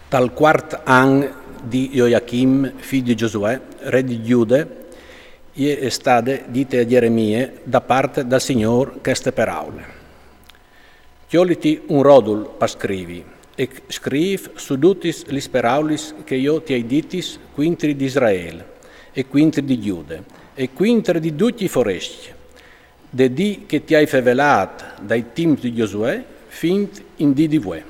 Dal quart an di Joachim, figlio di Giosuè, re di Giude, è state dite a Geremie da parte del Signor queste parole. Chioliti un rodul per scrivi, e scriv su tutis lis paraulis che io ti hai ditis quintri di Israele, e quintri di Giude, e quintri di tutti i foresti, de dì che ti hai fevelat dai teams di Giosuè, fint in dì di voi.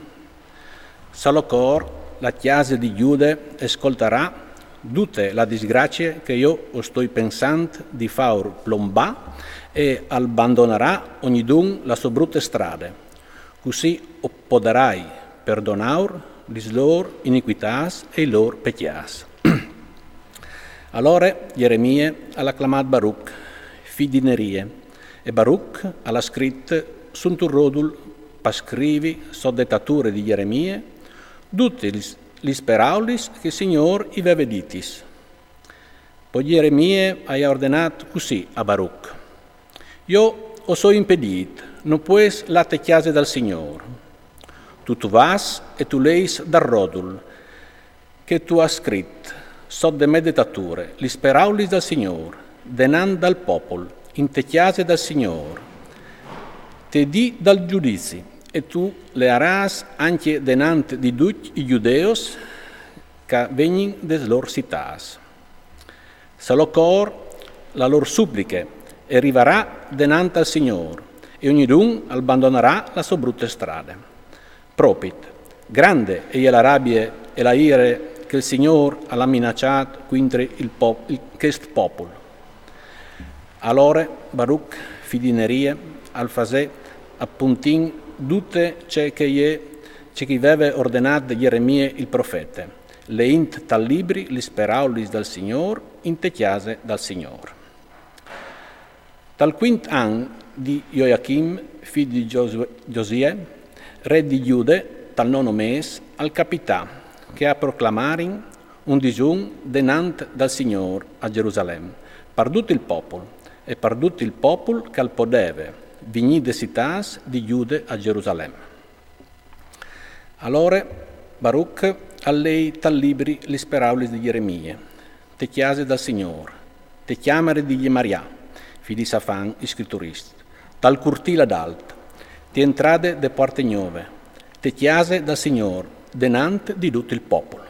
Salocor, la chiesa di Giude, ascolterà tutte le disgrazie che io sto pensando di far plombà e abbandonerà ognidun la sua brutta strada. Così potrai perdonare le loro iniquità e i loro peccati. Allora Geremie ha acclamato Baruch, figlio di Nerie, e Baruch ha scritto su un rodul per scrivi sotto dettatura di Geremie tutti gli paraulis che il Signore i aveva ditis. Poi Geremie ha ordinato così a Baruch: io ho so impedito, non puoi la te chiesa dal Signore. Tu vas e tu leis dal rodul che tu hai scritto sotto de me dettature, gli paraulis dal Signore, denan dal popolo, in te chiese dal Signore, te di dal giudizio. E tu le aras anche denante di tutti i giudeos che vengono des lor citas. Salocor la lor suppliche e arriverà denante al Signore, e ognidun abbandonerà la sua brutta strada. Propit, grande è la rabbia e la ire che il Signore ha minacciato contro questo popolo. Allora Baruch, figlio di Nerie, al fasè appuntin tutte ciò che aveva ordinato Geremie il profeta, le int tal libri lis paraulis dal Signor, in te chiese dal Signor. Dal quint an di Joachim, figlio di Josie, re di Giude, tal nono mes, al capità, che ha proclamarin un digiun denant dal Signor a Gerusalemme, per tutto il popolo, e per tutto il popolo che al podeve, vigni de citas di Giude a Gerusalemme. Allora Baruch a lei tal libri lis paraulis di Geremie, te chiese dal Signore, te chiamare di Gemaria, figlio di Safan, scritturista, tal curtile d'alt, te entrade de porte nuove, te chiese dal Signore, denante di tutto il popolo.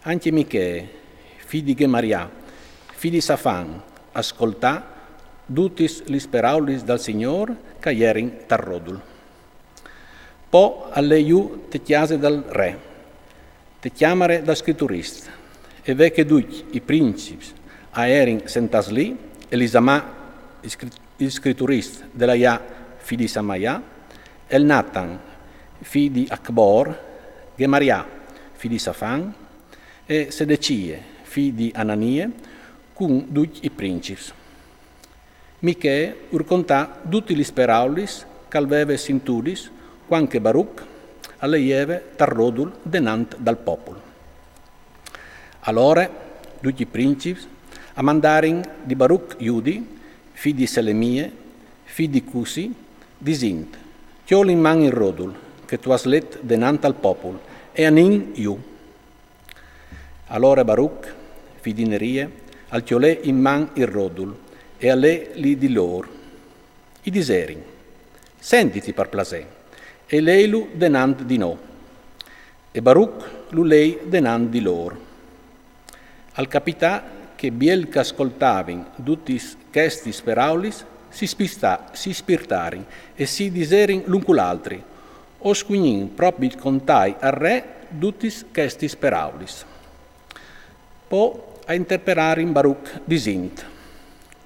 Anche Michee, figlio di Gemaria, figlio di Safan, ascoltà tutis lis paraulis dal Signor che erin tar rodul. Po alleiu te chiese dal re, te chiamare da scritturista, e ve che tutti i principi a erin sentas lì, Elisama, il scritturista della Ia, figlio di Samaia, El Natan, figlio di Akbor, Gemaria, figlio di Safan, e Sedecie, figlio di Ananie, con tutti i principi. Michee urcontà tutti gli paraulis che aveva sintudis quanche Baruch alleieve tar rodul denant dal popolo. Allora tutti i principi a mandarin di Baruch Iudi, figlio di Selemie, figlio di Cusi, di Sint, chiol in man il rodul che tu has let denant al popolo, e anin iu. Allora Baruch, figlio di Nerie, al chiolè in man il rodul, e a lei li di loro, i diserin, sentiti per plasè, e lei lu denant di no, e Baruch lu lei denant di loro. Al capità che biel che ascoltavin tutti questi paraulis si spirtarin e si diserin l'un con l'altri, o squignin proprio contai al re tutti questi paraulis. Po a interperarin Baruch di Sint.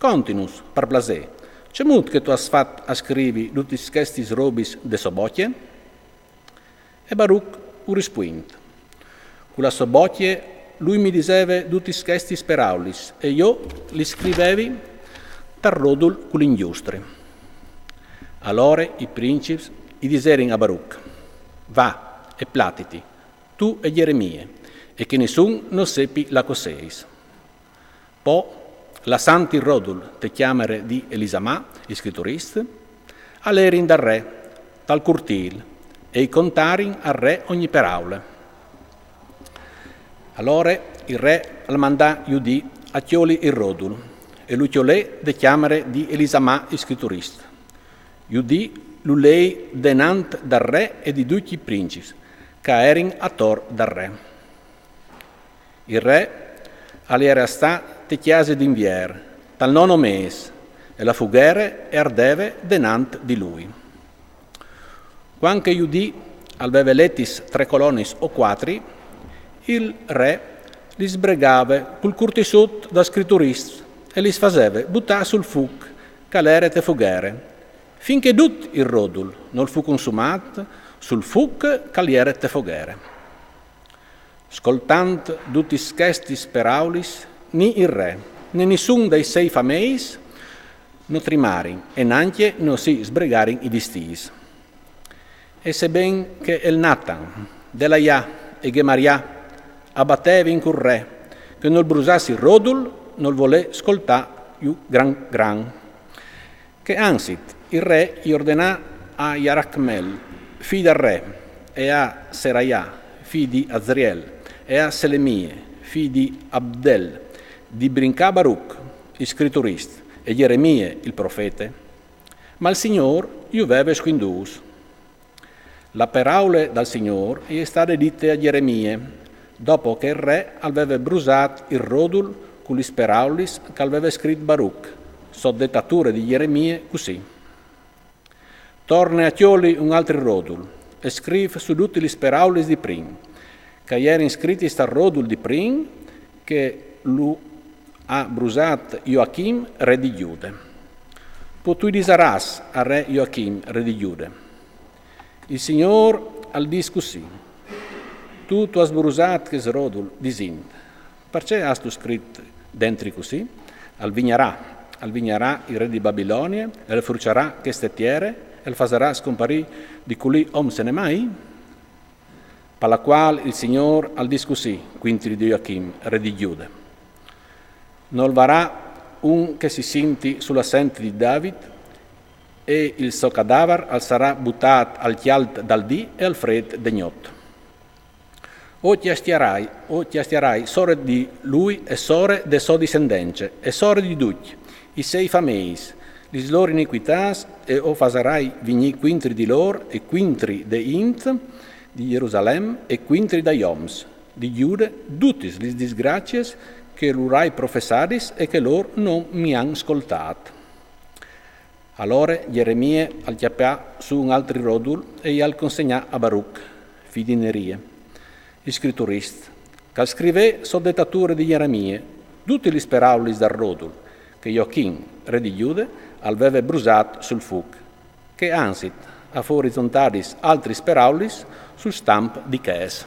Continuus, per blasè, c'è molto che tu has fatto a scrivi tutti questi robis de sobocie? E Baruch u rispuint. Con la sobocie lui mi diceva tutti questi paraulis e io li scrivevi per rodul con l'ingiustri. Allora i principi i diserin a Baruch: va e platiti, tu e Geremie, e che nessun non seppi la coseis. Po la santi rodul te chiamare di Elisama, il scritturista, all'erin dal re, tal curtil, e i contarin al re ogni paraula. Allora il re al mandà Giudì a chioli il rodul, e lui chiolè de chiamere di Elisamà il scritturista. Giudì lu lei denant dal re e di tutti i principi, che erin attor dal re. Il re all'era sta te chiese d'invier, tal nono mese, e la fughere ardeve denant di lui. Quanche Giudì aveva lettis 3 colonis o 4, il re li sbregava col curtisut da scritturista e li sfaseva buttare sul fuc, calere te fughere, finché tut il rodul non fu consumato sul fuc caliere te fughere. Scoltant tutti schesti speraulis, ni il re, né nessun dei 6 fameis no trimarin e nanche no si sbregarin i vistis. E sebben che el Natan, Delaia e Gemaria abbatteva in cur re, che non brusassi il rodul, non volè scoltà più gran. Che ansit il re gli ordinà a Yarachmel, figlio del re, e a Seraiah, figlio di Azriel, e a Selemie, figlio di Abdel, di brincà Baruch, il scritturista, e Geremie, il profete. Ma il Signor gli aveva squindus. La paraule dal Signor gli è state dite a Geremie, dopo che il re aveva brusato il rodul con gli speraulis che aveva scritto Baruch, sotto di Geremie così. Torna a chioli un altro rodul e scrive su tutti gli speraulis di prim, che erano scritti sta rodul di prim che lui ha brusato Joachim, re di Giude. Poi tu disaras a re Joachim, re di Giude. Il Signor al dis così, tu has brusato che rodul disint, perché has tu scritto dentro così? Al vignerà il re di Babilonia, e le frucerà che stettiere, e il farà scomparire di colui om se ne mai? Per la quale il Signor al dis così, quintri di Joachim, re di Giude. Non varrà un che si sinti sulla sente di David, e il suo cadavere al sarà buttato al chialt dal dì e al fred degnot. O ti astierai, sore di lui e sore de sua discendenze, e sore di tutti, i 6 fameis, lis loro iniquitas, e o fasarai vigni quintri di lor, e quintri de int, di Gerusalemme, e quintri da Ioms, di Giude, tutti lis disgrazias, che l'urai professadis, e che lor non mi han ascoltato. Allora Geremie al chiappà su un altro rodul, e al consegnà a Baruch, figlio di Nerie, il scritturista, che scrive sotto di Geremie tutti gli speraulis dal rodul, che Joachim, re di Giude, aveva brusato sul fuc, che ansit a orizontalis altri speraulis sul stamp di Ches.